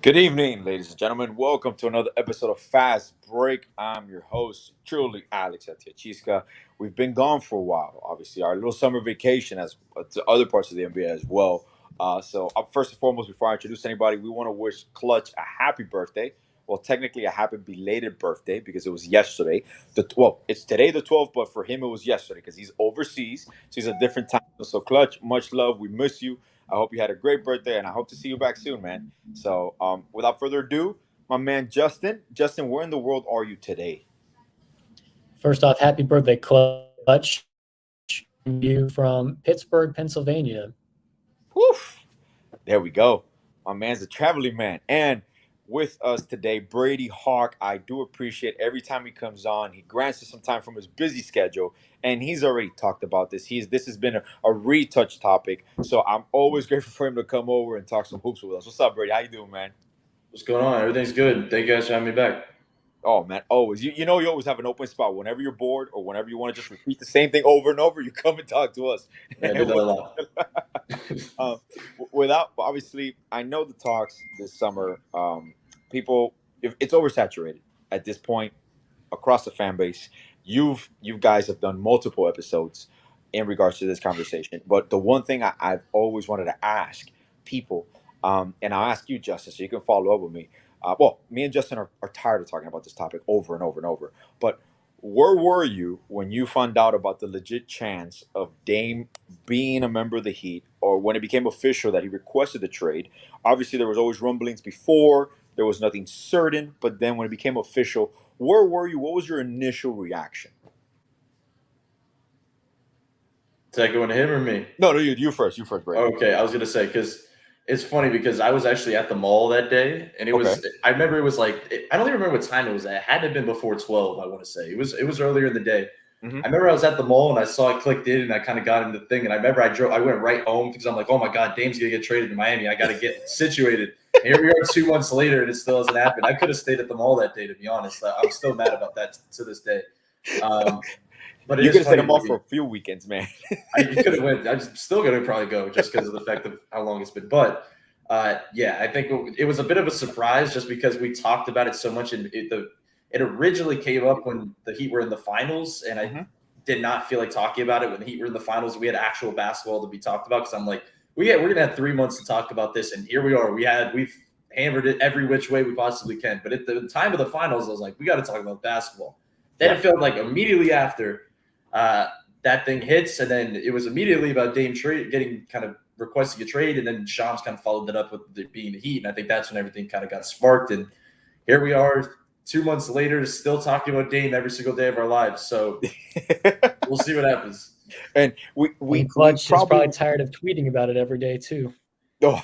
Good evening, ladies and gentlemen. Welcome to another episode of Fast Break. I'm your host, truly Alex Atiachiska. We've been gone for a while, obviously, our little summer vacation as to other parts of the NBA as well. First and foremost, before I introduce anybody, we want to wish Clutch a happy birthday. Well, technically, a happy belated birthday because it was yesterday. It's today the 12th, but for him, it was yesterday because he's overseas. So he's a different time. So, Clutch, much love. We miss you. I hope you had a great birthday, and I hope to see you back soon, man. Without further ado, my man Justin. Justin, where in the world are you today? First off, happy birthday, Clutch. You from Pittsburgh, Pennsylvania. Woof. There we go. My man's a traveling man. And with us today, Brady Hawk. I do appreciate every time he comes on. He grants us some time from his busy schedule. And he's already talked about this. This has been a retouch topic. So I'm always grateful for him to come over and talk some hoops with us. What's up, Brady? How you doing, man? What's going on? Everything's good. Thank you guys for having me back. Oh man, always. You always have an open spot. Whenever you're bored or whenever you want to just repeat the same thing over and over, you come and talk to us. Yeah, I do that a lot. um, without obviously, I know the talks this summer. People, it's oversaturated at this point across the fan base. You guys have done multiple episodes in regards to this conversation, but the one thing I've always wanted to ask people, and I'll ask you, Justin, so you can follow up with me. Me and Justin are tired of talking about this topic over and over and over. But where were you when you found out about the legit chance of Dame being a member of the Heat, or when it became official that he requested the trade? Obviously, there was always rumblings before. There was nothing certain, but then when it became official, where were you? What was your initial reaction? Is that going to him or me? No, you first. You first, Brady. Okay, I was gonna say because it's funny because I was actually at the mall that day, and it Okay. was. I remember it was like I don't even remember what time it was at. It had to have been before 12. I want to say it was earlier in the day. Hmm. I remember I was at the mall and I saw it clicked in and I kind of got into the thing and I remember I went right home because I'm like, oh my god, Dame's gonna get traded to Miami. I got to get situated. And here we are 2 months later and it still hasn't happened. I could have stayed at the mall that day, to be honest. I'm still mad about that to this day. Um, but it You is could have set funny. him off for a few weekends, man. I could have went. I'm still gonna probably go just because of the fact of how long it's been. But yeah, I think it was a bit of a surprise just because we talked about it so much, and it originally came up when the Heat were in the finals, and I Hmm. did not feel like talking about it when the Heat were in the finals. We had actual basketball to be talked about because I'm like, we're gonna have 3 months to talk about this, and here we are. We've hammered it every which way we possibly can. But at the time of the finals, I was like, we got to talk about basketball. Then Yeah. it felt like immediately after. Uh, that thing hits, and then it was immediately about Dame trade getting kind of requesting a trade, and then Shams kind of followed it up with being the Heat, and I think that's when everything kind of got sparked. And here we are, 2 months later, still talking about Dame every single day of our lives. So we'll see what happens. And we we And we Clutch is probably probably tired of tweeting about it every day too. oh,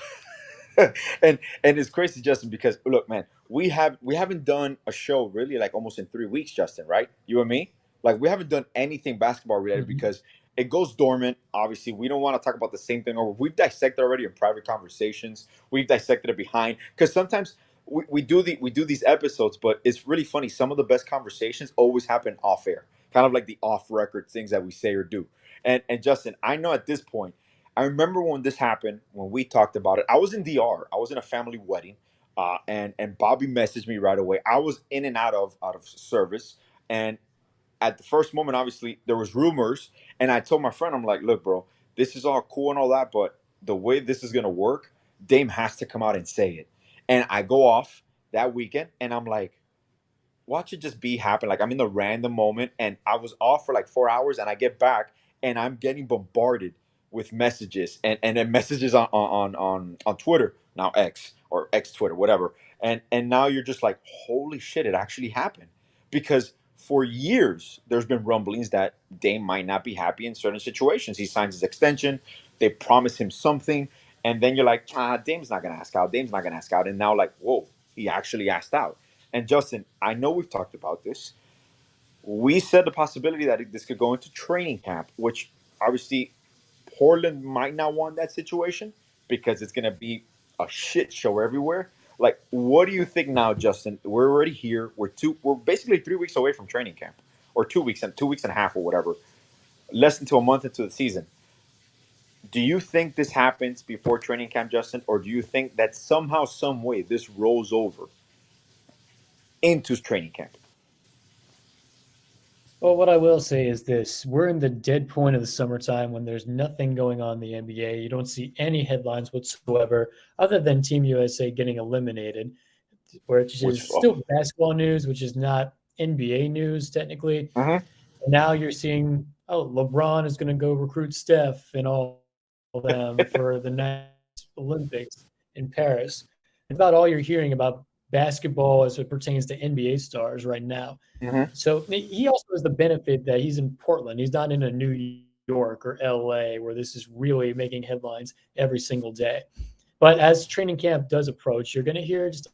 and it's crazy, Justin, because look, man, we haven't done a show really like almost in 3 weeks, Justin, right? You and me, like we haven't done anything basketball related Mhm. because it goes dormant. Obviously, we don't want to talk about the same thing over. We've dissected already in private conversations. We've dissected it behind because sometimes we do these episodes, but it's really funny. Some of the best conversations always happen off air, kind of like the off record things that we say or do. And Justin, I know at this point I remember when this happened, when we talked about it. I was in DR. I was in a family wedding, and Bobby messaged me right away. I was in and out of service, and at the first moment, obviously there was rumors, and I told my friend, I'm like, look, bro, this is all cool and all that, but the way this is gonna work, Dame has to come out and say it. And I go off that weekend, and I'm like, watch it just be happen. Like I'm in the random moment, and I was off for like 4 hours, and I get back, and I'm getting bombarded with messages and then messages on Twitter, now X or X Twitter, whatever. And now you're just like, holy shit, it actually happened. Because for years there's been rumblings that Dame might not be happy in certain situations. He signs his extension, they promise him something, and then you're like, Dame's not gonna ask out. Dame's not gonna ask out. And now like, whoa, he actually asked out. And Justin, I know we've talked about this. We said the possibility that this could go into training camp, which obviously Portland might not want that situation because it's going to be a shit show everywhere. Like, what do you think now, Justin? We're already here. We're basically 3 weeks away from training camp, or 2 weeks and 2 weeks and a half, or whatever. Less than a month into the season. Do you think this happens before training camp, Justin, or do you think that somehow, some way, this rolls over into training camp? Well, what I will say is this: we're in the dead point of the summertime when there's nothing going on in the NBA. You don't see any headlines whatsoever, other than Team USA getting eliminated, which Which, is oh, still basketball news, which is not NBA news technically. mhm. And now you're seeing, oh, LeBron is going to go recruit Steph and all them for the next Olympics in Paris. It's about all you're hearing about basketball as it pertains to NBA stars right now. Mhm. So he also has the benefit that he's in Portland. He's not in a New York or LA where this is really making headlines every single day. But as training camp does approach, you're going to hear just a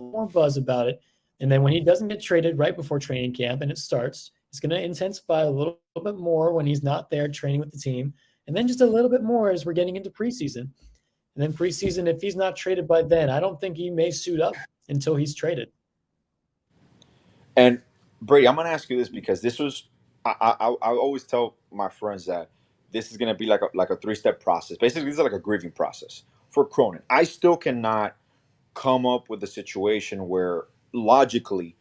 little more buzz about it. And then when he doesn't get traded right before training camp and it starts, it's going to intensify a little bit more when he's not there training with the team. And then just a little bit more as we're getting into preseason. And then preseason, if he's not traded by then, I don't think he may suit up until he's traded. And Brady, I'm going to ask you this because this was I always tell my friends that this is going to be like a 3-step process. Basically, this is like a grieving process for Cronin. I still cannot come up with a situation where logically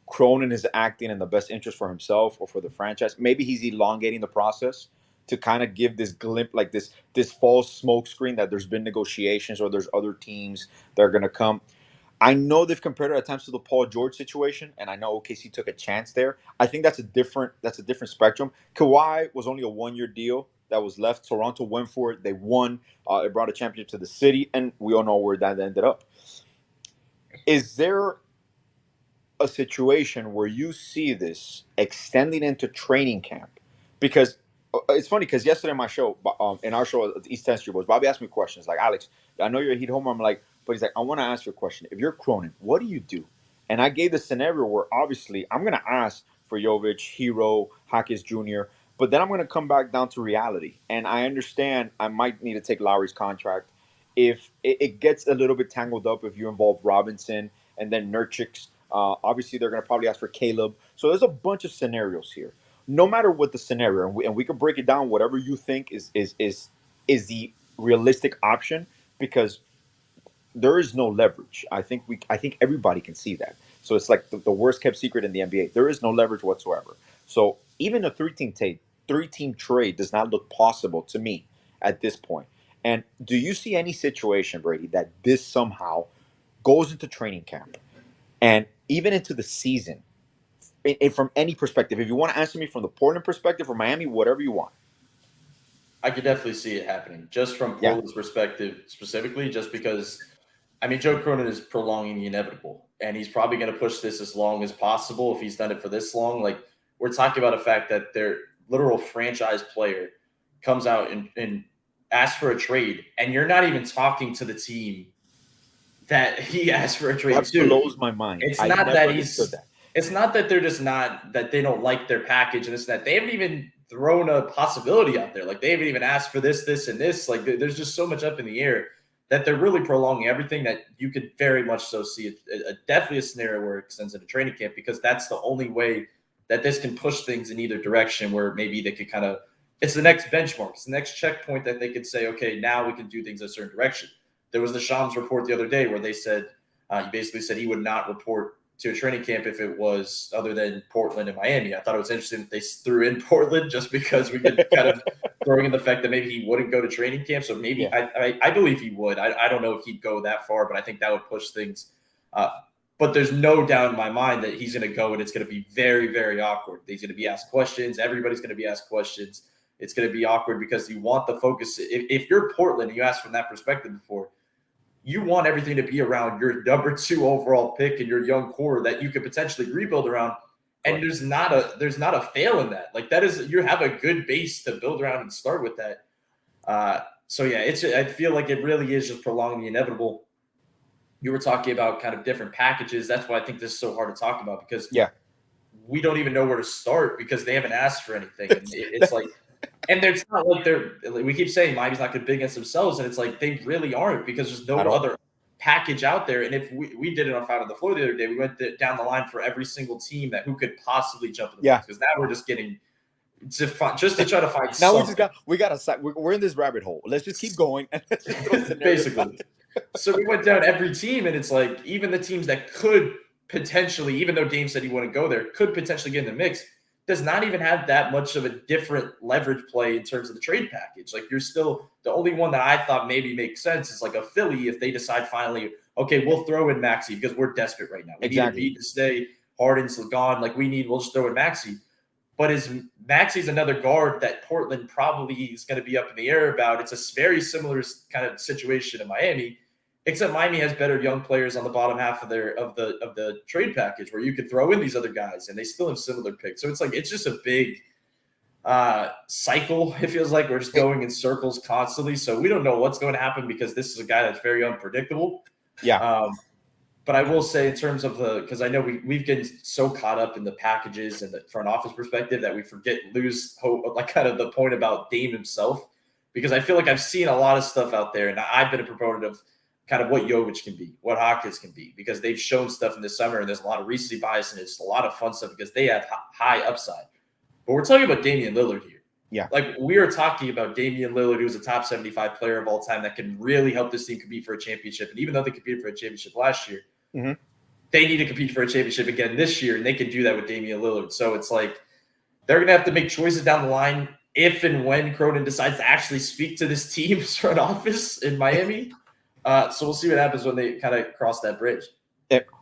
Cronin is acting in the best interest for himself or for the franchise. Maybe he's elongating the process to kind of give this glimpse, like this false smoke screen that there's been negotiations or there's other teams that are going to come. I know they've compared it at times to the Paul George situation, and I know OKC took a chance there. I think that's a different spectrum. Kawhi was only a 1-year deal that was left. Toronto went for it. They won. It brought a championship to the city, and we all know where that ended up. Is there a situation where you see this extending into training camp? Because it's funny because yesterday on my show, in our show, East 10th Street Boys, Bobby asked me questions like, Alex, I know you're a Heat homer. I'm like, but he's like, I want to ask you a question. If you're Cronin, what do you do? And I gave the scenario where obviously I'm going to ask for Jovic, Hero, Hakis Jr., but then I'm going to come back down to reality. And I understand I might need to take Lowry's contract. If it gets a little bit tangled up, if you involve Robinson and then Nurkic, obviously they're going to probably ask for Caleb. So there's a bunch of scenarios here. No matter what the scenario, and we can break it down, whatever you think is the realistic option, because there is no leverage. I think everybody can see that. So it's like the worst kept secret in the NBA. There is no leverage whatsoever. So even a three team trade does not look possible to me at this point. And do you see any situation, Brady, that this somehow goes into training camp and even into the season, from any perspective? If you want to answer me from the Portland perspective or Miami, whatever you want. I could definitely see it happening just from Yeah. Portland's perspective specifically, just because, I mean, Joe Cronin is prolonging the inevitable, and he's probably going to push this as long as possible if he's done it for this long. Like, we're talking about a fact that their literal franchise player comes out and asks for a trade, and you're not even talking to the team that he asked for a trade That to. blows my mind. It's I not never that understood that. it's not that they're just not that they don't like their package and this and that. They haven't even thrown a possibility out there. Like, they haven't even asked for this, and this. Like, there's just so much up in the air that they're really prolonging everything, that you could very much so see definitely a scenario where it extends into training camp, because that's the only way that this can push things in either direction, where maybe they could kind of, it's the next benchmark. It's the next checkpoint that they could say, okay, now we can do things a certain direction. There was the Shams report the other day where they said, he basically said he would not report to a training camp if it was other than Portland and Miami. I thought it was interesting that they threw in Portland just because we could kind of throwing in the fact that maybe he wouldn't go to training camp. So maybe Yeah. I believe he would. I don't know if he'd go that far, but I think that would push things. But there's no doubt in my mind that he's going to go and it's going to be very, very awkward. He's going to be asked questions. Everybody's going to be asked questions. It's going to be awkward because you want the focus. If you're Portland and you asked from that perspective before, you want everything to be around your number 2 overall pick and your young core that you could potentially rebuild around. And Right. there's not a fail in that. Like, that is, you have a good base to build around and start with that. So yeah, I feel like it really is just prolonging the inevitable. You were talking about kind of different packages. That's why I think this is so hard to talk about, because Yeah. we don't even know where to start because they haven't asked for anything. And it's like, and it's not like we keep saying Miami's not going to bid against themselves, and it's like they really aren't, because there's no At all. other package out there. And if we did it on Five on the Floor the other day, we went down the line for every single team who could possibly jump in the Yeah. because now we're just getting just to try to find Now something. we got to we're in this rabbit hole. Let's just keep going and let's just throw scenarios out Basically. So we went down every team, and it's like even the teams that could potentially, even though Dame said he wouldn't go there, could potentially get in the mix, does not even have that much of a different leverage play in terms of the trade package. Like you're still the only one that I thought maybe makes sense is like a Philly if they decide finally, okay, we'll throw in Maxey because we're desperate right now. We Exactly. need Embiid to stay. Harden's gone. Like we'll just throw in Maxey. But Maxey's another guard that Portland probably is going to be up in the air about. It's a very similar kind of situation in Miami, except Miami has better young players on the bottom half of the trade package where you could throw in these other guys and they still have similar picks. So it's just a big cycle. It feels like we're just going in circles constantly. So we don't know what's going to happen because this is a guy that's very unpredictable. Yeah. But I will say in terms of because I know we've getting so caught up in the packages and the front office perspective that we lose hope, like kind of the point about Dame himself, because I feel like I've seen a lot of stuff out there and I've been a proponent of kind of what Jovic can be, what Hawkins can be, because they've shown stuff in the summer and there's a lot of recency bias and it's a lot of fun stuff because they have high upside. But we're talking about Damian Lillard here. Yeah. Like we are talking about Damian Lillard, who's a top 75 player of all time that can really help this team compete for a championship. And even though they competed for a championship last year, they need to compete for a championship again this year, and they can do that with Damian Lillard. So it's like they're going to have to make choices down the line if and when Cronin decides to actually speak to this team's front office in Miami. So we'll see what happens when they kind of cross that bridge.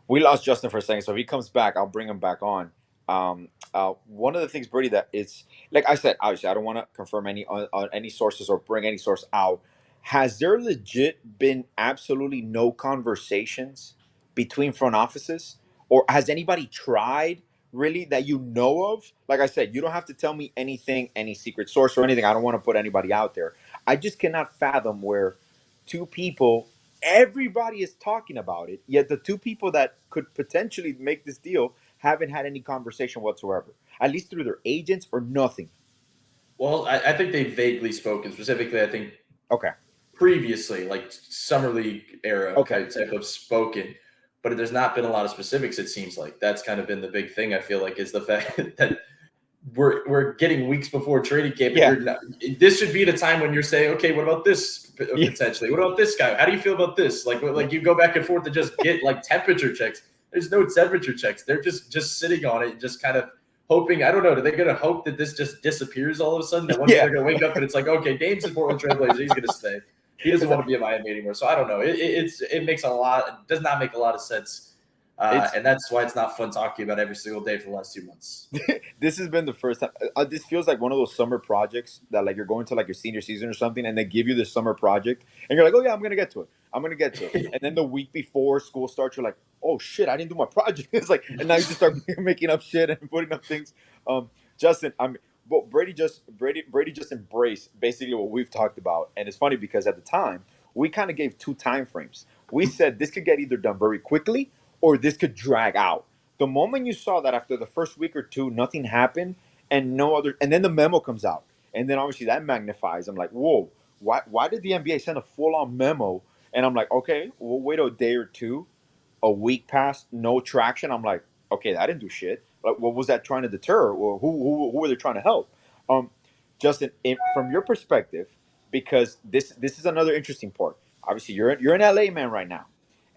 We lost Justin for a second, so if he comes back, I'll bring him back on. One of the things, Brady, that it's like I said, obviously, I don't want to confirm any sources or bring any source out. Has there legit been absolutely no conversations between front offices, or has anybody tried really that you know of? Like I said, you don't have to tell me anything, any secret source or anything. I don't want to put anybody out there. I just cannot fathom where two people, everybody is talking about it, yet the two people that could potentially make this deal haven't had any conversation whatsoever, at least through their agents or nothing. Well, I think they've vaguely spoken. Specifically, I think Okay. previously, like Summer League era Okay. type of spoken, but there's not been a lot of specifics, it seems like. That's kind of been the big thing, I feel like, is the fact that we're getting weeks before trading camp. Yeah. This should be the time when you're saying, okay, what about this potentially? What about this guy? How do you feel about this? Like you go back and forth to just get like temperature checks. There's no temperature checks. They're just sitting on it and just kind of hoping. I don't know. Are they going to hope that this just disappears all of a sudden? That one day they're going to wake up and it's like, okay, Dame's in Portland Trailblazers. He's going to stay. He doesn't want to be at Miami anymore. So I don't know. It does not make a lot of sense. And that's why it's not fun talking about every single day for the last 2 months. This has been the first time. This feels like one of those summer projects that like you're going to like your senior season or something, and they give you this summer project, and you're like, oh yeah, I'm gonna get to it. And then the week before school starts, you're like, oh shit, I didn't do my project. It's like, and now you just start making up shit and putting up things. Justin, but Brady just embraced basically what we've talked about, and it's funny because at the time we kind of gave two time frames. We said this could get either done very quickly or this could drag out. The moment you saw that after the first week or two, nothing happened and and then the memo comes out. And then obviously that magnifies. I'm like, whoa, why did the NBA send a full on memo? And I'm like, okay, we'll wait a day or two, a week passed, no traction. I'm like, okay, that didn't do shit. Like, what was that trying to deter? Or who were they trying to help? Justin, from your perspective, because this is another interesting part. Obviously, you're in LA, man, right now.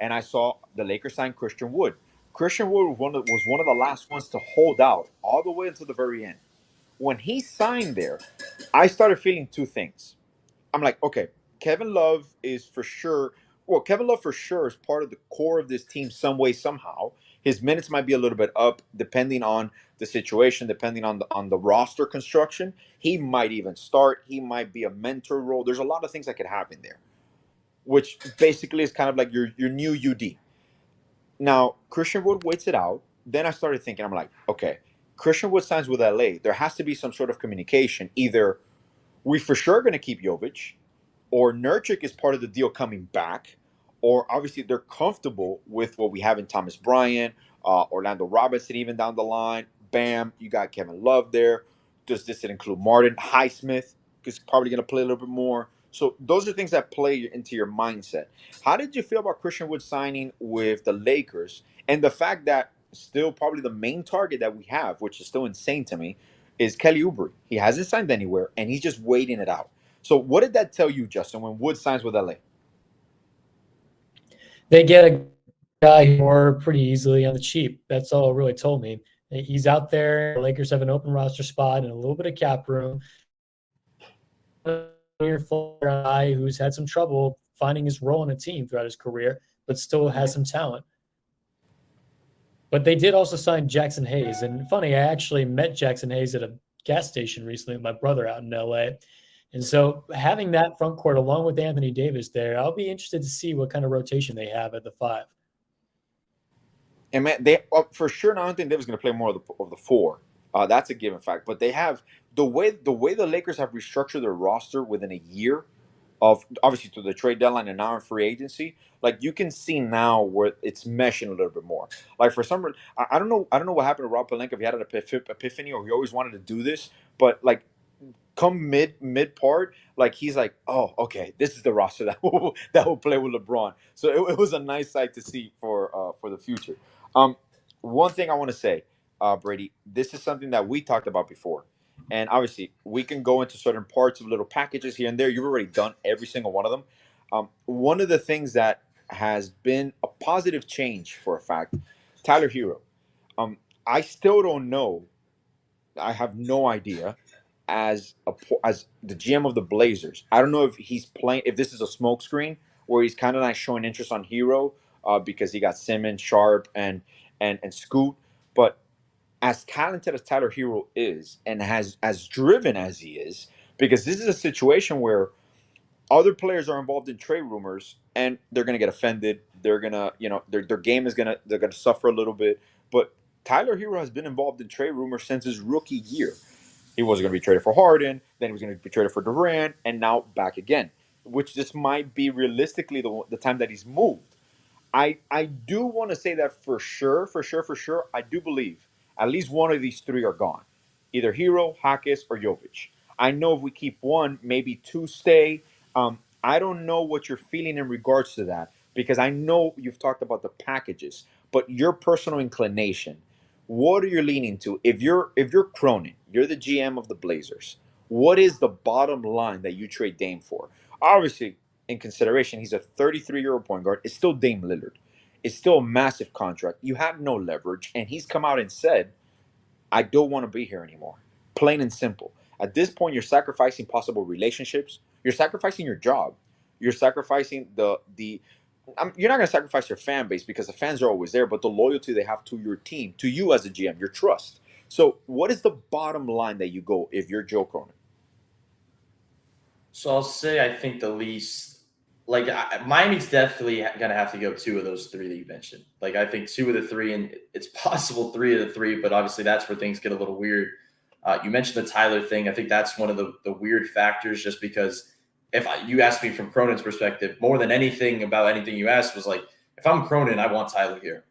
And I saw the Lakers sign Christian Wood. Christian Wood was one of the last ones to hold out all the way until the very end. When he signed there, I started feeling two things. I'm like, okay, Kevin Love is for sure. Well, Kevin Love for sure is part of the core of this team some way, somehow. His minutes might be a little bit up depending on the situation, depending on the roster construction. He might even start. He might be a mentor role. There's a lot of things that could happen there, which basically is kind of like your new UD. Now, Christian Wood waits it out. Then I started thinking, I'm like, okay, Christian Wood signs with LA. There has to be some sort of communication. Either we for sure are going to keep Jovic, or Nurkic is part of the deal coming back, or obviously they're comfortable with what we have in Thomas Bryant, Orlando Robinson, even down the line. Bam, you got Kevin Love there. Does this include Martin Highsmith? He's probably going to play a little bit more. So those are things that play into your mindset. How did you feel about Christian Wood signing with the Lakers and the fact that still probably the main target that we have, which is still insane to me, is Kelly Oubre. He hasn't signed anywhere, and he's just waiting it out. So, what did that tell you, Justin, when Wood signs with LA? They get a guy more pretty easily on the cheap. That's all it really told me. He's out there. The Lakers have an open roster spot and a little bit of cap room. Guy who's had some trouble finding his role in a team throughout his career, but still has some talent. But they did also sign Jackson Hayes. And funny, I actually met Jackson Hayes at a gas station recently with my brother out in LA. And so having that front court along with Anthony Davis there, I'll be interested to see what kind of rotation they have at the 5. And man, they for sure. Now, I don't think Davis is going to play more of the 4. That's a given fact. But they have the way the Lakers have restructured their roster within a year of obviously to the trade deadline and now in free agency. Like you can see now where it's meshing a little bit more. Like for some reason, I don't know what happened to Rob Pelinka if he had an epiphany or he always wanted to do this, but like come mid part, like he's like, oh, okay, this is the roster that will play with LeBron. So it was a nice sight to see for the future. One thing I want to say, Brady, this is something that we talked about before, and obviously we can go into certain parts of little packages here and there. You've already done every single one of them. One of the things that has been a positive change for a fact, Tyler Hero. Um, I still don't know. I have no idea as the GM of the Blazers. I don't know if he's playing if this is a smokescreen where he's kind of not showing interest on Hero because he got Simmons, Sharp, and Scoot. But as talented as Tyler Hero is, and has as driven as he is, because this is a situation where other players are involved in trade rumors and they're gonna get offended. They're gonna, their game is they're gonna suffer a little bit. But Tyler Hero has been involved in trade rumors since his rookie year. He was going to be traded for Harden, then he was going to be traded for Durant, and now back again, which this might be realistically the time that he's moved. I do want to say that for sure, for sure, for sure. I do believe at least one of these 3 are gone, either Hero, Hakis, or Jovic. I know if we keep one, maybe 2 stay. I don't know what you're feeling in regards to that because I know you've talked about the packages, but your personal inclination, what are you leaning to? If you're Cronin, you're the GM of the Blazers. What is the bottom line that you trade Dame for? Obviously, in consideration, he's a 33-year-old point guard. It's still Dame Lillard. It's still a massive contract. You have no leverage, and he's come out and said, "I don't want to be here anymore." Plain and simple. At this point, you're sacrificing possible relationships. You're sacrificing your job. You're sacrificing you're not going to sacrifice your fan base because the fans are always there, but the loyalty they have to your team, to you as a GM, your trust. So, what is the bottom line that you go if you're Joe Cronin? So I'll say I think the least, like Miami's definitely gonna have to go 2 of those 3 that you mentioned. Like I think 2 of the 3, and it's possible 3 of the 3, but obviously that's where things get a little weird. You mentioned the Tyler thing. I think that's one of the weird factors, just because you asked me from Cronin's perspective, more than anything about anything you asked was like, if I'm Cronin, I want Tyler here.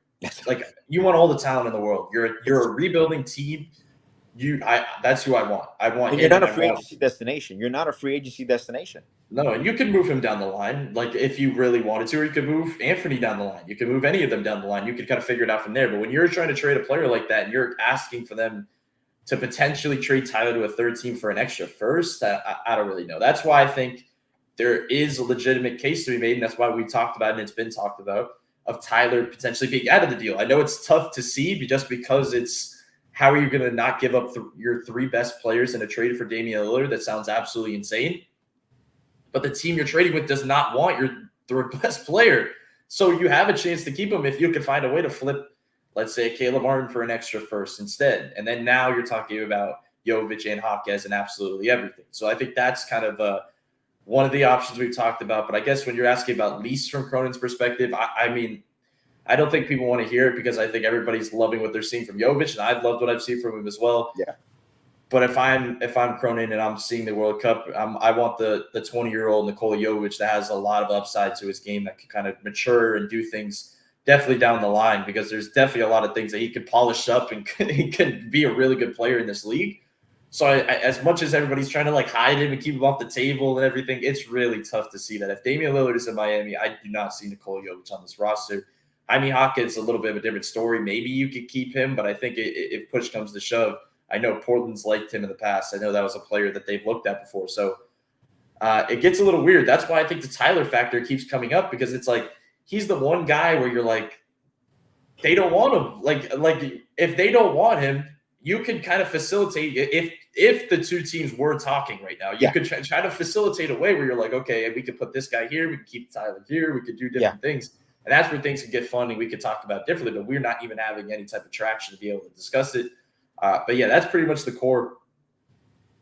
Like you want all the talent in the world. You're a rebuilding team. That's who I want. I want And him. you're not And a I free want agency destination. You're not a free agency destination. No, and you could move him down the line, like if you really wanted to, or you could move Anthony down the line. You could move any of them down the line. You could kind of figure it out from there. But when you're trying to trade a player like that, and you're asking for them to potentially trade Tyler to a 3rd team for an extra first, I don't really know. That's why I think there is a legitimate case to be made, and that's why we talked about it, and it's been talked about, of Tyler potentially being out of the deal. I know it's tough to see just because it's how are you going to not give up your 3 best players in a trade for Damian Lillard? That sounds absolutely insane. But the team you're trading with does not want your best player. So you have a chance to keep him if you can find a way to flip, let's say, Caleb Martin for an extra first instead. And then now you're talking about Jovic and Hawkes and absolutely everything. So I think that's kind of one of the options we've talked about. But I guess when you're asking about lease from Cronin's perspective, I mean, I don't think people want to hear it because I think everybody's loving what they're seeing from Jovic, and I've loved what I've seen from him as well. Yeah. But if I'm Cronin and I'm seeing the World Cup, I want the 20-year-old Nikola Jovic that has a lot of upside to his game, that can kind of mature and do things definitely down the line, because there's definitely a lot of things that he could polish up and he could be a really good player in this league. So as much as everybody's trying to like hide him and keep him off the table and everything, it's really tough to see that. If Damian Lillard is in Miami, I do not see Nikola Jovic on this roster. I mean, Hawkins, a little bit of a different story. Maybe you could keep him, but I think if push comes to shove, I know Portland's liked him in the past. I know that was a player that they've looked at before. So it gets a little weird. That's why I think the Tyler factor keeps coming up, because it's like he's the one guy where you're like, they don't want him. Like if they don't want him, you can kind of facilitate. If the two teams were talking right now, you could try to facilitate a way where you're like, okay, we could put this guy here, we could keep Tyler here, we could do different things. And that's where things can get fun and we could talk about differently, but we're not even having any type of traction to be able to discuss it. But yeah, that's pretty much the core.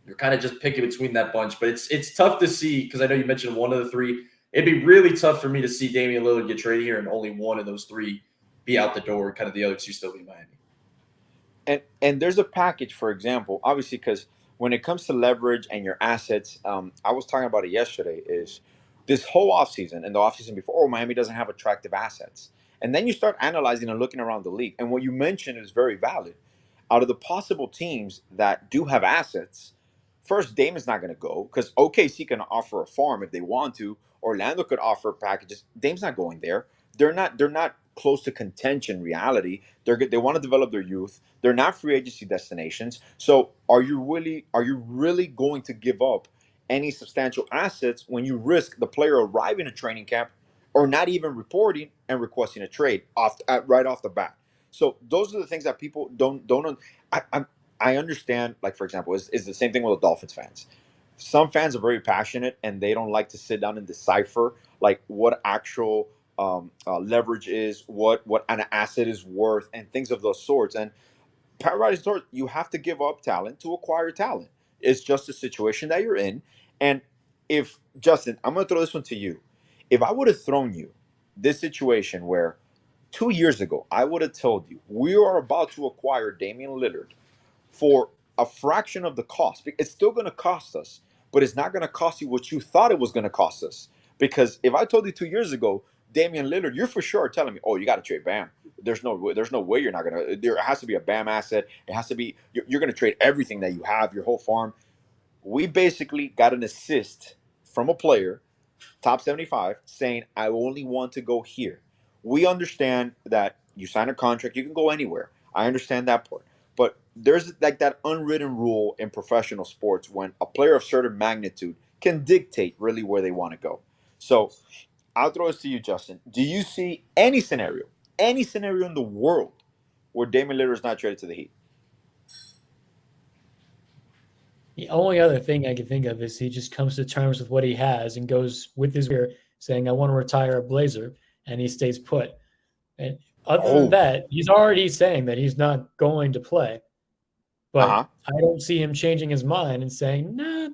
You're kind of just picking between that bunch, but it's tough to see, because I know you mentioned one of the three. It'd be really tough for me to see Damian Lillard get traded here and only one of those three be out the door, kind of the other two still be Miami. And there's a package, for example, obviously, because when it comes to leverage and your assets, I was talking about it yesterday, is this whole offseason and the offseason before, Miami doesn't have attractive assets. And then you start analyzing and looking around the league. And what you mentioned is very valid. Out of the possible teams that do have assets, first, Dame is not going to go, because OKC can offer a farm if they want to. Orlando could offer packages. Dame's not going there. They're not close to contention reality. They want to develop their youth. They're not free agency destinations. So are you really going to give up any substantial assets when you risk the player arriving at training camp or not even reporting and requesting a trade right off the bat? So those are the things that people don't. I understand. Like, for example, is the same thing with the Dolphins fans. Some fans are very passionate and they don't like to sit down and decipher like what actual leverage is, what an asset is worth, and things of those sorts. And Paradise Torres, you have to give up talent to acquire talent. It's just a situation that you're in. And if, Justin, I'm going to throw this one to you. If I would have thrown you this situation where 2 years ago, I would have told you we are about to acquire Damian Lillard for a fraction of the cost. It's still going to cost us, but it's not going to cost you what you thought it was going to cost us. Because if I told you 2 years ago, Damian Lillard, you're for sure telling me, you got to trade Bam. There's no way you're not going to. There has to be a Bam asset. It has to be, you're going to trade everything that you have, your whole farm. We basically got an assist from a player, top 75, saying, I only want to go here. We understand that you sign a contract, you can go anywhere. I understand that part. But there's like that unwritten rule in professional sports when a player of certain magnitude can dictate really where they want to go. So I'll throw this to you, Justin. Do you see any scenario in the world where Damian Lillard is not traded to the Heat? The only other thing I can think of is he just comes to terms with what he has and goes with his career saying, I want to retire a Blazer, and he stays put. And other than that, he's already saying that he's not going to play. But I don't see him changing his mind and saying, nah,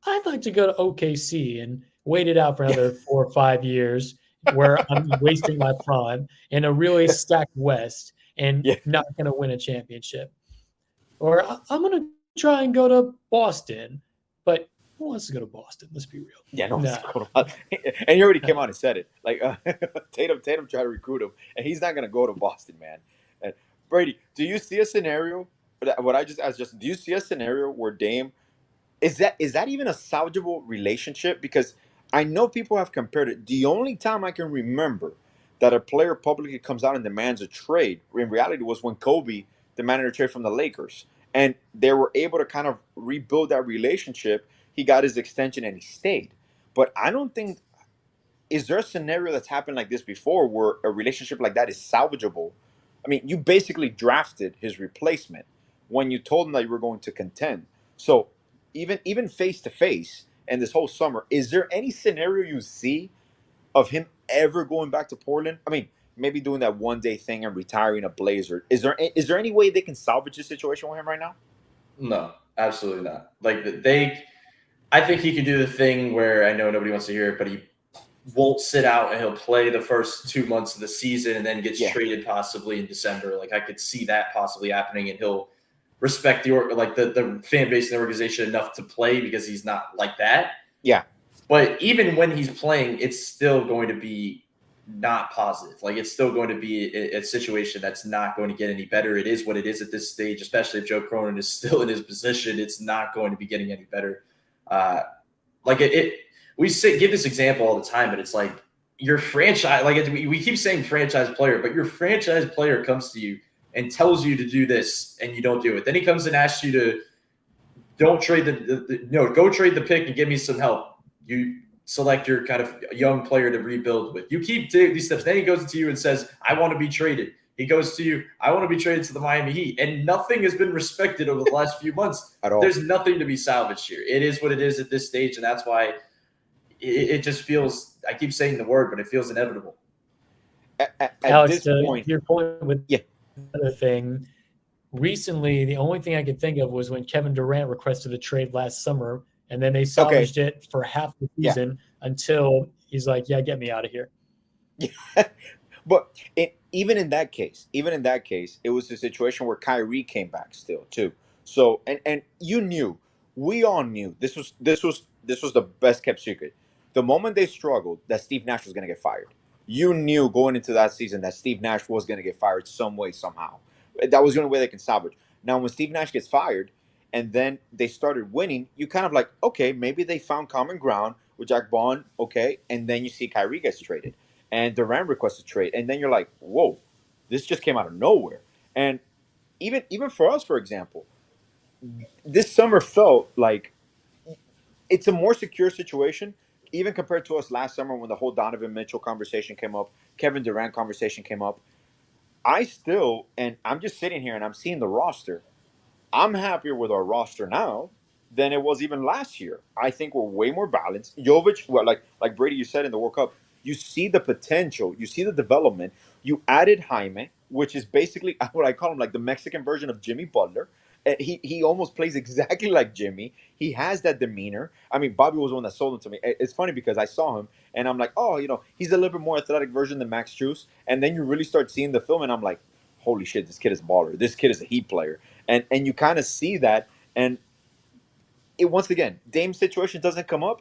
I'd like to go to OKC and wait it out for another 4 or 5 years where I'm wasting my prime in a really stacked West and not going to win a championship. Or I'm going to try and go to Boston. But who wants to go to Boston? Let's be real. Yeah, no. And he already came out and said it. Like Tatum tried to recruit him, and he's not going to go to Boston, man. And Brady, do you see a scenario? What I just asked, Justin, do you see a scenario where Dame is that even a salvageable relationship? Because I know people have compared it. The only time I can remember that a player publicly comes out and demands a trade in reality was when Kobe demanded a trade from the Lakers, and they were able to kind of rebuild that relationship. He got his extension and he stayed. But I don't think, is there a scenario that's happened like this before where a relationship like that is salvageable? I mean, you basically drafted his replacement when you told him that you were going to contend. So even face to face and this whole summer, is there any scenario you see of him ever going back to Portland? I mean, maybe doing that one-day thing and retiring a Blazer. Is there any way they can salvage this situation with him right now? No, absolutely not. Like I think he could do the thing where, I know nobody wants to hear it, but he won't sit out and he'll play the first 2 months of the season and then gets traded possibly in December. Like, I could see that possibly happening, and he'll respect the fan base and the organization enough to play because he's not like that. Yeah. But even when he's playing, it's still going to be not positive. Like, it's still going to be a situation that's not going to get any better. It is what it is at this stage, especially if Joe Cronin is still in his position. It's not going to be getting any better. We give this example all the time, but it's like your franchise, we keep saying franchise player, but your franchise player comes to you and tells you to do this and you don't do it. Then he comes and asks you to don't trade go trade the pick and give me some help. You select your kind of young player to rebuild with. You keep these steps. Then he goes to you and says, I want to be traded. He goes to you, I want to be traded to the Miami Heat. And nothing has been respected over the last few months. At all. There's nothing to be salvaged here. It is what it is at this stage. And that's why it just feels, I keep saying the word, but it feels inevitable. At Alex, this point, your point with yeah. the other thing, recently, the only thing I could think of was when Kevin Durant requested a trade last summer, and then they salvaged it for half the season until he's like, yeah, get me out of here. Yeah. But even in that case, it was a situation where Kyrie came back still too. So and you knew, we all knew this was the best kept secret. The moment they struggled, that Steve Nash was going to get fired. You knew going into that season that Steve Nash was going to get fired some way somehow. That was the only way they can salvage. Now, when Steve Nash gets fired, and then they started winning, you kind of like, okay, maybe they found common ground with Jack Vaughn, okay, and then you see Kyrie gets traded and Durant requests a trade, and then you're like, whoa, this just came out of nowhere. And even for us, for example, this summer felt like it's a more secure situation, even compared to us last summer when the whole Donovan Mitchell conversation came up, Kevin Durant conversation came up. And I'm just sitting here and I'm seeing the roster. I'm happier with our roster now than it was even last year. I think we're way more balanced. Jovic, well, like Brady, you said in the World Cup, you see the potential, you see the development. You added Jaime, which is basically what I call him, like the Mexican version of Jimmy Butler. He almost plays exactly like Jimmy. He has that demeanor. I mean, Bobby was the one that sold him to me. It's funny because I saw him and I'm like, oh, he's a little bit more athletic version than Max Strus. And then you really start seeing the film and I'm like, holy shit, this kid is a baller. This kid is a Heat player. And you kind of see that. And once again, Dame's situation doesn't come up.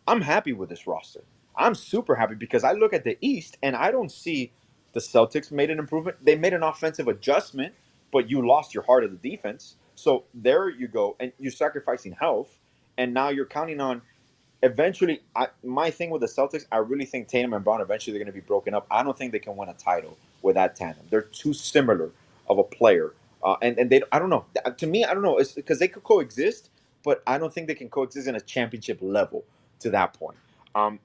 I'm happy with this roster. I'm super happy because I look at the East and I don't see the Celtics made an improvement. They made an offensive adjustment, but you lost your heart of the defense. So there you go, and you're sacrificing health, and now you're counting on eventually. My thing with the Celtics, I really think Tatum and Brown eventually they're going to be broken up. I don't think they can win a title with that tandem. They're too similar of a player, and they. I don't know. To me, I don't know. It's because they could coexist, but I don't think they can coexist in a championship level to that point.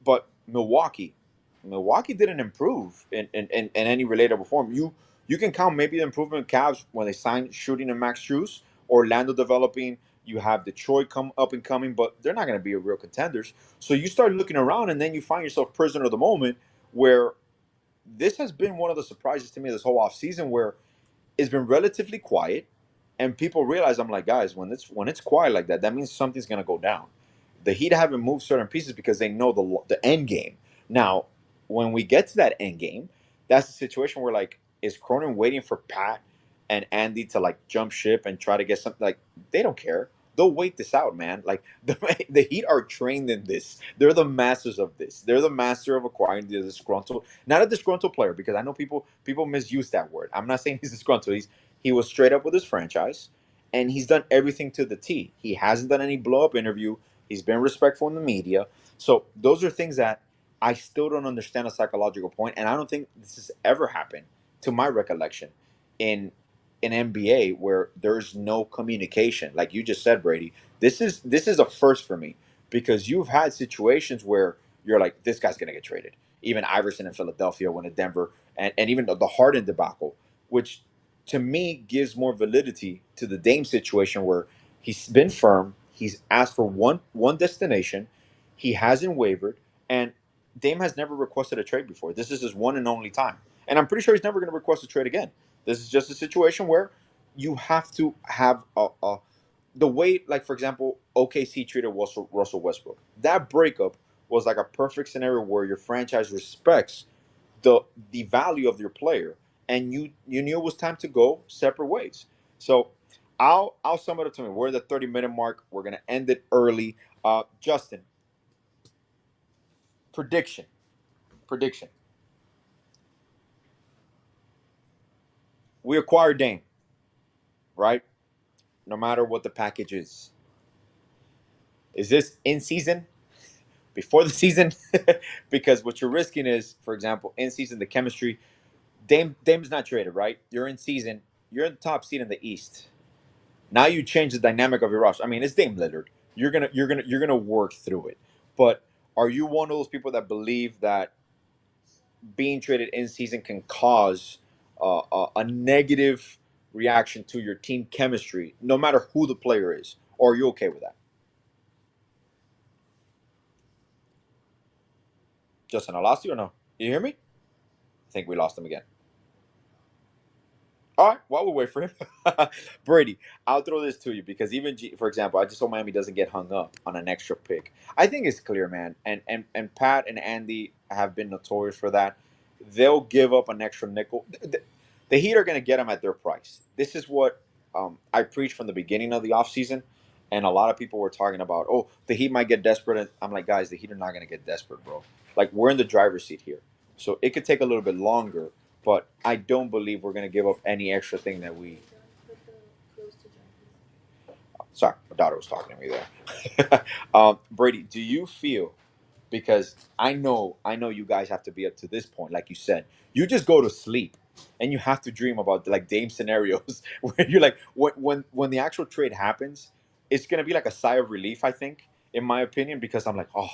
But Milwaukee didn't improve in any relatable form. You can count maybe the improvement Cavs when they signed shooting and Max Strus, Orlando developing. You have Detroit come up and coming, but they're not going to be a real contenders. So you start looking around, and then you find yourself prisoner of the moment, where this has been one of the surprises to me this whole offseason, where it's been relatively quiet, and people realize I'm like, guys, when it's quiet like that, that means something's going to go down. The Heat haven't moved certain pieces because they know the end game. Now, when we get to that end game, that's the situation where like, is Cronin waiting for Pat and Andy to like jump ship and try to get something? Like, they don't care. They'll wait this out, man. Like the Heat are trained in this. They're the masters of this. They're the master of acquiring the disgruntled, not a disgruntled player, because I know people misuse that word. I'm not saying he's disgruntled. He was straight up with his franchise, and he's done everything to the T. He hasn't done any blow up interview. He's been respectful in the media. So those are things that I still don't understand a psychological point, and I don't think this has ever happened, to my recollection, in NBA where there's no communication. Like you just said, Brady, this is a first for me because you've had situations where you're like, this guy's gonna get traded. Even Iverson in Philadelphia went to Denver, and even the Harden debacle, which to me gives more validity to the Dame situation where he's been firm. He's asked for one destination. He hasn't wavered, and Dame has never requested a trade before. This is his one and only time, and I'm pretty sure he's never going to request a trade again. This is just a situation where you have to have the way, like for example, OKC treated Russell Westbrook. That breakup was like a perfect scenario where your franchise respects the value of your player, and you knew it was time to go separate ways. So I'll sum it up to me. We're at the 30-minute mark. We're gonna end it early. Justin, prediction. We acquired Dame, right? No matter what the package is. Is this in season? Before the season? Because what you're risking is, for example, in season the chemistry. Dame's not traded, right? You're in season. you're in the top seed in the East. Now you change the dynamic of your roster. I mean, it's Dame Lillard. You're gonna work through it. But are you one of those people that believe that being traded in season can cause a negative reaction to your team chemistry, no matter who the player is? Or are you okay with that? Justin, I lost you or no? You hear me? I think we lost him again. All right, while we wait for him, Brady, I'll throw this to you because even for example, I just hope Miami doesn't get hung up on an extra pick. I think it's clear, man, and Pat and Andy have been notorious for that. They'll give up an extra nickel. The Heat are going to get them at their price. This is what I preached from the beginning of the offseason, and a lot of people were talking about, oh, the Heat might get desperate. And I'm like, guys, the Heat are not going to get desperate, bro. Like, we're in the driver's seat here, so it could take a little bit longer. But I don't believe we're going to give up any extra thing that we. Sorry, my daughter was talking to me there. Brady, do you feel, because I know you guys have to be up to this point, like you said, you just go to sleep and you have to dream about like Dame scenarios where you're like, when the actual trade happens, it's gonna be like a sigh of relief, I think, in my opinion, because I'm like, oh,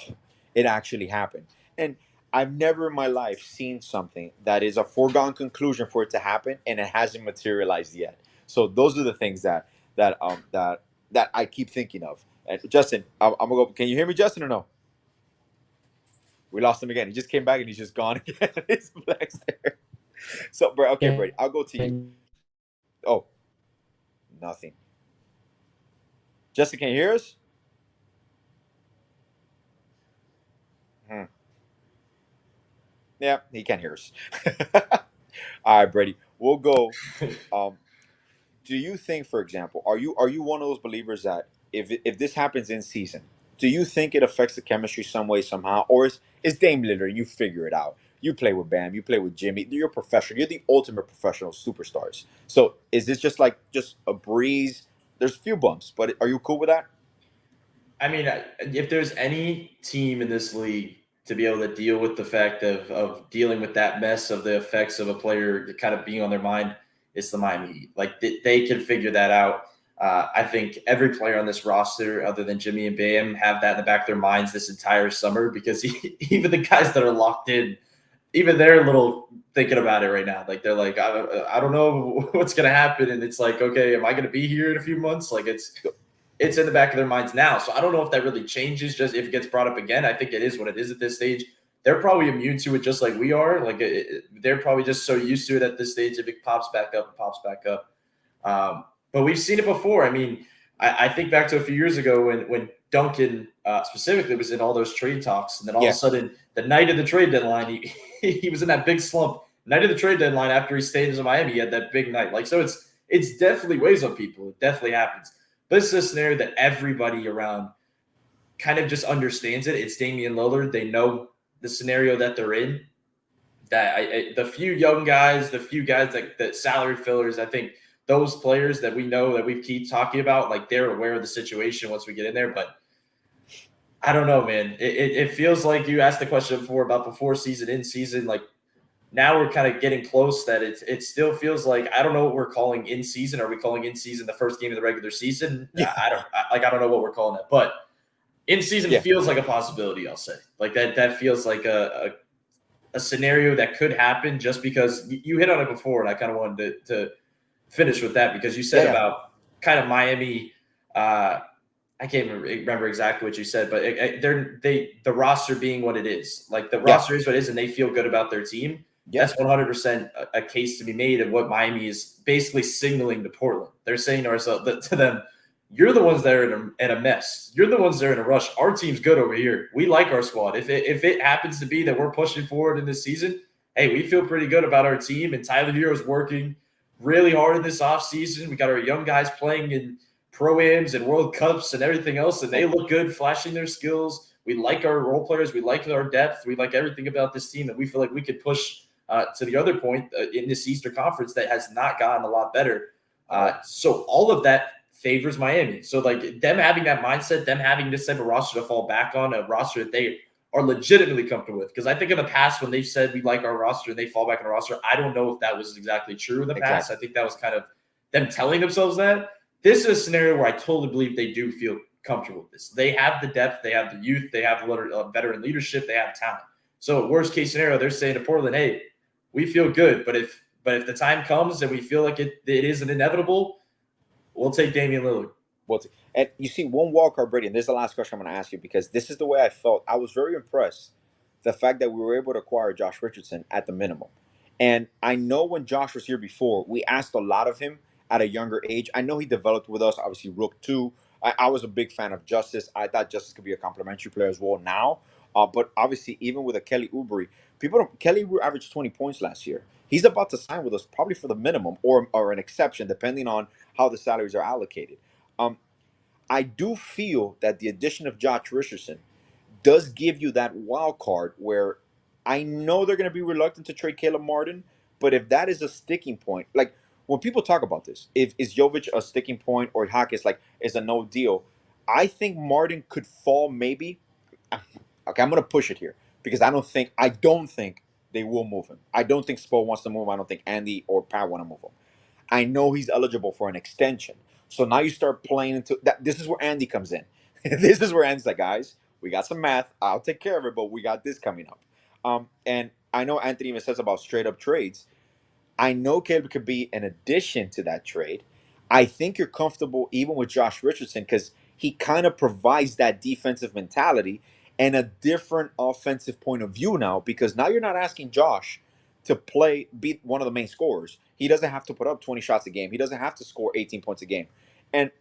it actually happened. And I've never in my life seen something that is a foregone conclusion for it to happen and it hasn't materialized yet. So those are the things that I keep thinking of. And Justin, I'm gonna go. Can you hear me, Justin, or no? We lost him again. He just came back and he's just gone again. He's flexed there. So, bro, okay, Brady, I'll go to you. Oh, nothing. Justin, can you hear us? Yeah, he can't hear us. All right, Brady, we'll go. Um, do you think, for example, are you one of those believers that if this happens in season, do you think it affects the chemistry some way somehow, or is Dame Lillard? You figure it out. You play with Bam, you play with Jimmy. You're a professional. You're the ultimate professional superstars. So is this just a breeze? There's a few bumps, but are you cool with that? I mean, if there's any team in this league to be able to deal with the fact of dealing with that mess of the effects of a player kind of being on their mind, it's the Miami Heat. Like they can figure that out. I think every player on this roster, other than Jimmy and Bam, have that in the back of their minds this entire summer because even the guys that are locked in, even they're a little thinking about it right now. Like they're like, I don't know what's gonna happen, and it's like, okay, am I gonna be here in a few months? Like it's in the back of their minds now. So I don't know if that really changes just if it gets brought up again. I think it is what it is at this stage. They're probably immune to it just like we are. Like they're probably just so used to it at this stage. If it pops back up, it pops back up. But we've seen it before. I mean, I think back to a few years ago when Duncan specifically was in all those trade talks. And then all of a sudden, the night of the trade deadline, he was in that big slump. Night of the trade deadline after he stayed in Miami, he had that big night. Like, so it's definitely weighs on people. It definitely happens. But this is a scenario that everybody around kind of just understands it. It's Damian Lillard. They know the scenario that they're in. That the few young guys, the few guys that salary fillers, I think those players that we know that we keep talking about, like they're aware of the situation once we get in there. But I don't know, man. It feels like you asked the question before about before season, in season. Like now we're kind of getting close that it still feels like I don't know what we're calling in season. Are we calling in season the first game of the regular season? Yeah. I don't know what we're calling that, but in season feels like a possibility. I'll say like that feels like a scenario that could happen just because you hit on it before, and I kind of wanted to finish with that because you said about kind of Miami. I can't remember exactly what you said, but the roster being what it is, like the roster is what it is, and they feel good about their team. That's 100% a case to be made of what Miami is basically signaling to Portland. They're saying to them, you're the ones that are in a mess. You're the ones that are in a rush. Our team's good over here. We like our squad. If it happens to be that we're pushing forward in this season, hey, we feel pretty good about our team. And Tyler Hero is working really hard in this offseason. We got our young guys playing in Pro-Ams and World Cups and everything else, and they look good, flashing their skills. We like our role players. We like our depth. We like everything about this team, and we feel like we could push to the other point in this Eastern Conference that has not gotten a lot better. So all of that favors Miami. So like them having that mindset, them having this type of roster to fall back on, a roster that they are legitimately comfortable with. Because I think in the past when they've said we like our roster and they fall back on a roster, I don't know if that was exactly true in the past. I think that was kind of them telling themselves that. This is a scenario where I totally believe they do feel comfortable with this. They have the depth, they have the youth, they have veteran leadership, they have talent. So worst case scenario, they're saying to Portland, hey, we feel good, but if the time comes and we feel like it isn't inevitable, we'll take Damian Lillard. Well, and you see, one wildcard, Brady, and this is the last question I'm going to ask you because this is the way I felt. I was very impressed the fact that we were able to acquire Josh Richardson at the minimum. And I know when Josh was here before, we asked a lot of him at a younger age. I know he developed with us, obviously, Rook too. I was a big fan of Justice. I thought Justice could be a complimentary player as well now. But obviously, even with a Kelly Oubre, Kelly Oubre averaged 20 points last year. He's about to sign with us probably for the minimum or an exception, depending on how the salaries are allocated. Um, I do feel that the addition of Josh Richardson does give you that wild card where I know they're going to be reluctant to trade Caleb Martin, but if that is a sticking point, like when people talk about this, if is Jovic a sticking point or Hawk is a no deal, I think Martin could fall maybe. Okay, I'm going to push it here because I don't think they will move him. I don't think Spo wants to move him. I don't think Andy or Pat want to move him. I know he's eligible for an extension. So now you start playing into that. This is where Andy comes in. This is where Andy's like, guys, we got some math. I'll take care of it, but we got this coming up. And I know Anthony even says about straight up trades. I know Caleb could be an addition to that trade. I think you're comfortable even with Josh Richardson because he kind of provides that defensive mentality and a different offensive point of view now because now you're not asking Josh to be one of the main scorers. He doesn't have to put up 20 shots a game. He doesn't have to score 18 points a game. And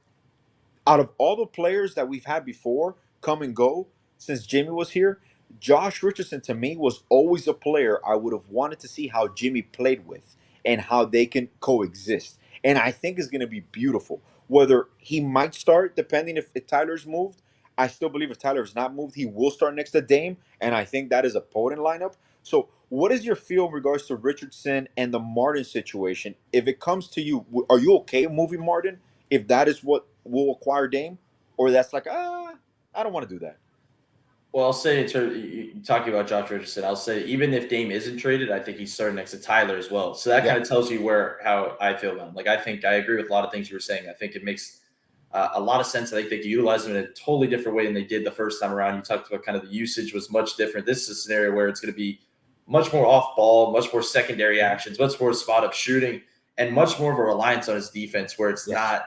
out of all the players that we've had before come and go since Jimmy was here, Josh Richardson to me was always a player I would have wanted to see how Jimmy played with and how they can coexist. And I think it's going to be beautiful. Whether he might start, depending if Tyler's moved, I still believe if Tyler is not moved, he will start next to Dame. And I think that is a potent lineup. So what is your feel in regards to Richardson and the Martin situation? If it comes to you, are you okay moving Martin if that is what will acquire Dame? Or that's like, I don't want to do that. Well, I'll say in terms talking about Josh Richardson, I'll say even if Dame isn't traded, I think he's starting next to Tyler as well. So that kind of tells you how I feel about him. Like I think I agree with a lot of things you were saying. I think it makes a lot of sense. I think they can utilize him in a totally different way than they did the first time around. You talked about kind of the usage was much different. This is a scenario where it's going to be much more off ball, much more secondary actions, much more spot up shooting, and much more of a reliance on his defense where it's not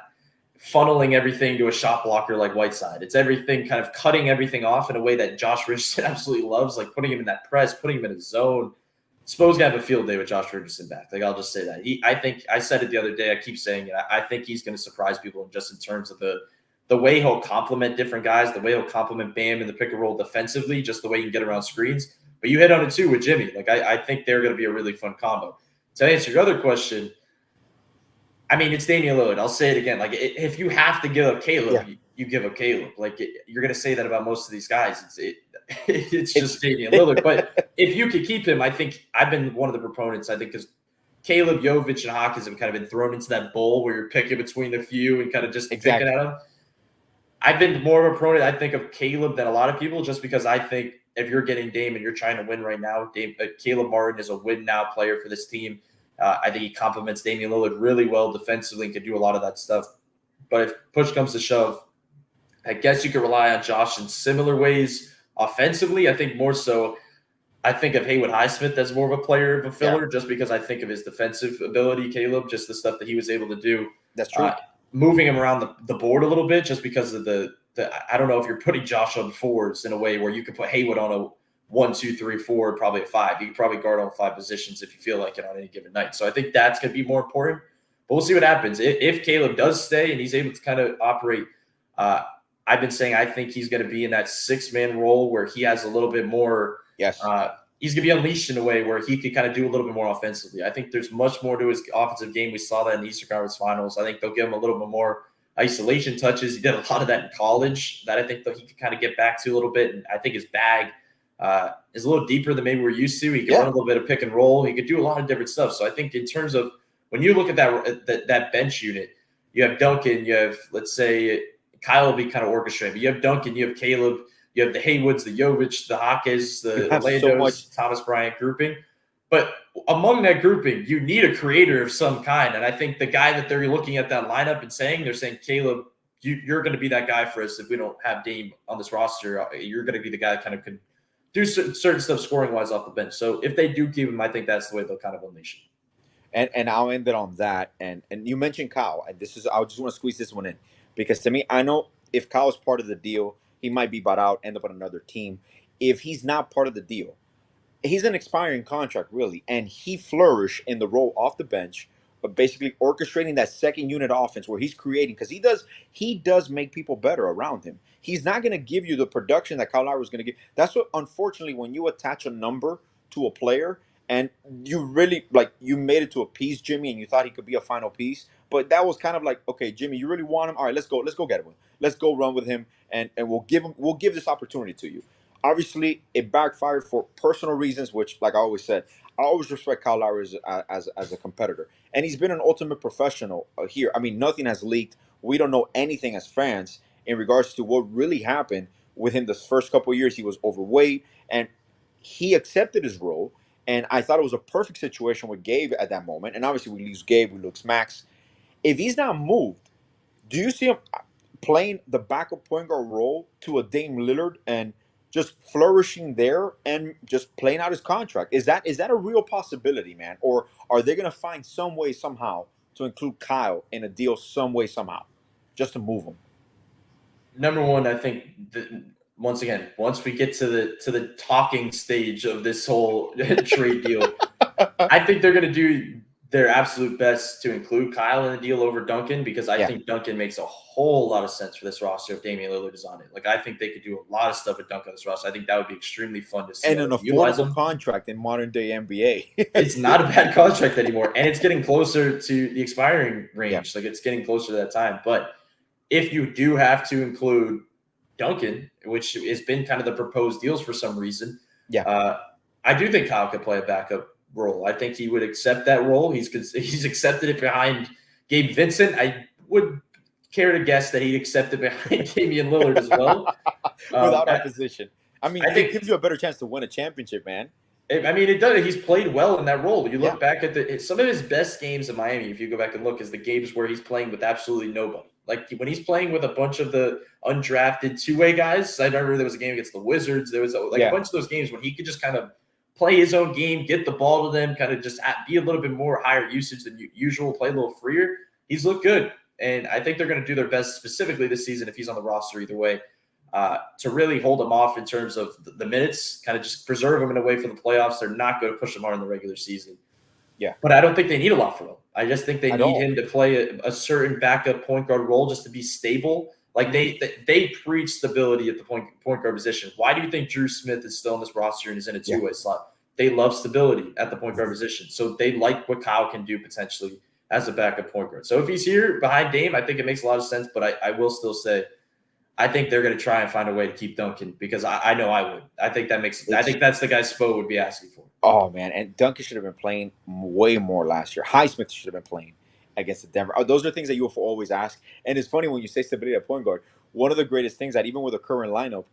funneling everything to a shot blocker like Whiteside. It's everything kind of cutting everything off in a way that Josh Richardson absolutely loves, like putting him in that press, putting him in a zone. Spo's gonna have a field day with Josh Richardson back. Like I'll just say that. I think I said it the other day. I keep saying it. I think he's going to surprise people just in terms of the way he'll complement different guys, the way he'll complement Bam in the pick and roll defensively, just the way he can get around screens. But you hit on it too with Jimmy. Like I think they're going to be a really fun combo. To answer your other question, I mean, it's Damian Lillard. I'll say it again. Like, if you have to give up Caleb, you give up Caleb. Like, you're going to say that about most of these guys. It's just Damian Lillard. But if you could keep him, I think I've been one of the proponents, I think, because Caleb, Jovic, and Hawkins have kind of been thrown into that bowl where you're picking between the few and kind of just picking at them. I've been more of a proponent, I think, of Caleb than a lot of people just because I think if you're getting Dame and you're trying to win right now, Caleb Martin is a win-now player for this team. I think he complements Damian Lillard really well defensively and can do a lot of that stuff. But if push comes to shove, I guess you could rely on Josh in similar ways offensively. I think more so, I think of Haywood Highsmith as more of a player of a filler just because I think of his defensive ability, Caleb, just the stuff that he was able to do. That's true. Moving him around the board a little bit just because of the I don't know if you're putting Josh on fours in a way where you could put Haywood on a 1, 2, 3, 4, probably a 5. You can probably guard all 5 positions if you feel like it on any given night. So I think that's going to be more important. But we'll see what happens. If Caleb does stay and he's able to kind of operate, I've been saying I think he's going to be in that 6-man role where he has a little bit more. Yes. He's going to be unleashed in a way where he could kind of do a little bit more offensively. I think there's much more to his offensive game. We saw that in the Eastern Conference Finals. I think they'll give him a little bit more isolation touches. He did a lot of that in college that I think that he could kind of get back to a little bit. And I think his bag is a little deeper than maybe we're used to. He can run a little bit of pick and roll. He could do a lot of different stuff. So I think in terms of when you look at that bench unit, you have Duncan, you have, let's say, Kyle will be kind of orchestrated, but you have Duncan, you have Caleb, you have the Haywoods, the Jovic, the Hawkins, the Orlandos, Thomas Bryant grouping. But among that grouping, you need a creator of some kind. And I think the guy that they're looking at that lineup and saying, they're saying, Caleb, you're going to be that guy for us if we don't have Dame on this roster. You're going to be the guy that kind of could do certain stuff scoring-wise off the bench. So if they do keep him, I think that's the way they'll kind of unleash him. And I'll end it on that. And you mentioned Kyle, and this is I just want to squeeze this one in because to me, I know if Kyle is part of the deal, he might be bought out, end up on another team. If he's not part of the deal, he's an expiring contract, really, and he flourished in the role off the bench, but basically orchestrating that second unit offense where he's creating because he does make people better around him. He's not going to give you the production that Kyle Lowry was going to give. That's what, unfortunately, when you attach a number to a player and you really like you made it to a piece, Jimmy, and you thought he could be a final piece, but that was kind of like, okay, Jimmy, you really want him? All right, let's go get him. Let's go run with him, and we'll give this opportunity to you. Obviously, it backfired for personal reasons, which, like I always said, I always respect Kyle Lowry as a competitor. And he's been an ultimate professional here. I mean, nothing has leaked. We don't know anything as fans in regards to what really happened with him the first couple of years. He was overweight, and he accepted his role. And I thought it was a perfect situation with Gabe at that moment. And obviously, we lose Gabe, we lose Max. If he's not moved, do you see him playing the backup point guard role to a Dame Lillard and just flourishing there and just playing out his contract? Is that a real possibility, man? Or are they gonna find some way somehow to include Kyle in a deal some way somehow, just to move him? Number one, I think once again, once we get to the talking stage of this whole trade deal, I think they're going to do their absolute best to include Kyle in the deal over Duncan because I think Duncan makes a whole lot of sense for this roster if Damian Lillard is on it. Like I think they could do a lot of stuff with Duncan on this roster. I think that would be extremely fun to see. And an affordable contract in modern day NBA. It's not a bad contract anymore, and it's getting closer to the expiring range. Like it's getting closer to that time. But if you do have to include Duncan, which has been kind of the proposed deals for some reason, I do think Kyle could play a backup role. I think he would accept that role. He's accepted it behind Gabe Vincent. I would care to guess that he'd accept it behind Damian Lillard as well. Without opposition. I mean, I think it gives you a better chance to win a championship, man. I mean, it does. He's played well in that role. You look back at some of his best games in Miami, if you go back and look, is the games where he's playing with absolutely nobody. Like when he's playing with a bunch of the undrafted two-way guys. I remember there was a game against the Wizards. There was a bunch of those games when he could just kind of play his own game, get the ball to them, kind of just be a little bit more higher usage than usual, play a little freer. He's looked good. And I think they're going to do their best specifically this season if he's on the roster either way to really hold him off in terms of the minutes, kind of just preserve him in a way for the playoffs. They're not going to push him hard in the regular season. Yeah. But I don't think they need a lot from him. I just think they need him to play a certain backup point guard role just to be stable. Like they preach stability at the point guard position. Why do you think Drew Smith is still on this roster and is in a two-way slot? They love stability at the point guard position. So they like what Kyle can do potentially as a backup point guard. So if he's here behind Dame, I think it makes a lot of sense. But I will still say I think they're going to try and find a way to keep Duncan because I know I would. I think that's the guy Spo would be asking for. Oh, man. And Duncan should have been playing way more last year. Highsmith should have been playing against the Denver. Those are things that you will always ask. And it's funny when you say stability at point guard. One of the greatest things that even with a current lineup,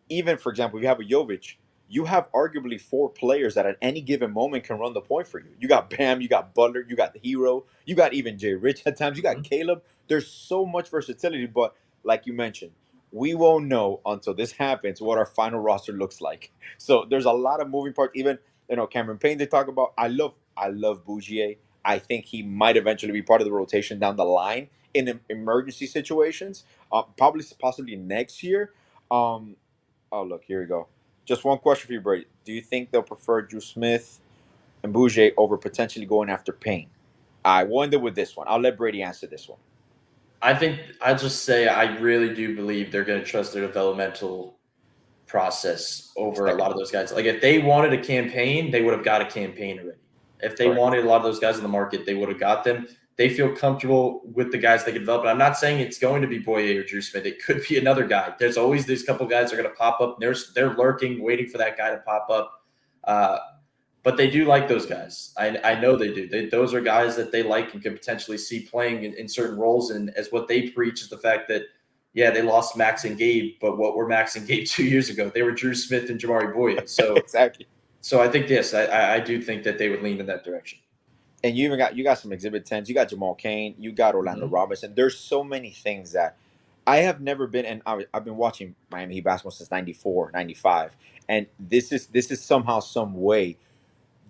even, for example, if you have a Jovic, you have arguably 4 players that at any given moment can run the point for you. You got Bam, you got Butler, you got the Hero, you got even Jay Rich at times, you got Caleb. There's so much versatility, but like you mentioned, we won't know until this happens what our final roster looks like. So there's a lot of moving parts. Even Cameron Payne they talk about. I love Bougier. I think he might eventually be part of the rotation down the line in emergency situations. Possibly next year. Oh look, here we go. Just one question for you, Brady. Do you think they'll prefer Drew Smith and Bougier over potentially going after Payne? I wonder with this one. I'll let Brady answer this one. I think I'll just say I really do believe they're going to trust their developmental process over a lot of those guys. Like if they wanted a campaign, they would have got a campaign already. If they wanted a lot of those guys in the market, they would have got them. They feel comfortable with the guys they can develop. And I'm not saying it's going to be Boye or Drew Smith. It could be another guy. There's always these couple guys that are going to pop up. They're lurking, waiting for that guy to pop up. But they do like those guys. I know they do. Those are guys that they like and can potentially see playing in certain roles. And as what they preach is the fact that, they lost Max and Gabe, but what were Max and Gabe 2 years ago? They were Drew Smith and Jamari Boye. So exactly. So I think yes, I do think that they would lean in that direction. And you got some exhibit 10s. You got Jamal Cain. You got Orlando Mhm. Robinson. There's so many things that I have never been, and I've been watching Miami Heat basketball since 94, 95, and this is somehow, some way,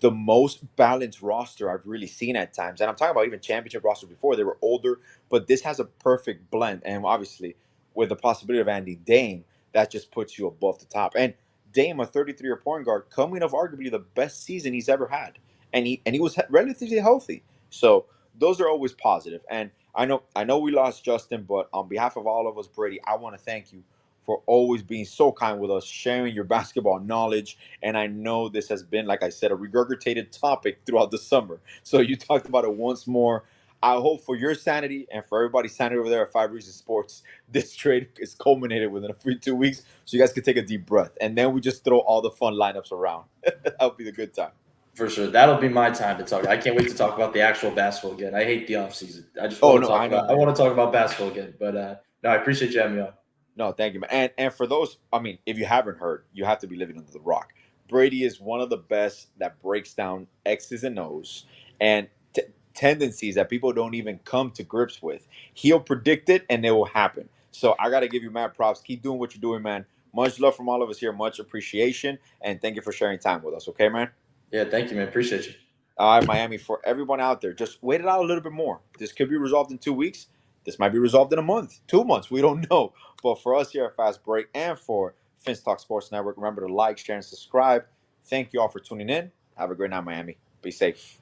the most balanced roster I've really seen at times. And I'm talking about even championship rosters before. They were older, but this has a perfect blend. And obviously, with the possibility of Andy Dame, that just puts you above the top. And Dame, a 33-year point guard, coming off arguably the best season he's ever had. And he was relatively healthy. So those are always positive. And I know we lost Justin, but on behalf of all of us, Brady, I want to thank you for always being so kind with us, sharing your basketball knowledge. And I know this has been, like I said, a regurgitated topic throughout the summer. So you talked about it once more. I hope for your sanity and for everybody's sanity over there at Five Reasons Sports, this trade is culminated within a free 2 weeks, so you guys can take a deep breath. And then we just throw all the fun lineups around. That'll be the good time. For sure. That'll be my time to talk. I can't wait to talk about the actual basketball again. I hate the offseason. I just Oh want to no, talk I know, about I man. want to talk about basketball again. But no, I appreciate you having me on. No, thank you, man. And for those, I mean, if you haven't heard, you have to be living under the rock. Brady is one of the best that breaks down X's and O's and tendencies that people don't even come to grips with. He'll predict it, and it will happen. So I got to give you mad props. Keep doing what you're doing, man. Much love from all of us here. Much appreciation, and thank you for sharing time with us. Okay, man. Yeah, thank you, man. Appreciate you. All right, Miami, for everyone out there, just wait it out a little bit more. This could be resolved in 2 weeks. This might be resolved in a month, 2 months. We don't know. But for us here at Fast Break and for Finch Talk Sports Network, remember to like, share, and subscribe. Thank you all for tuning in. Have a great night, Miami. Be safe.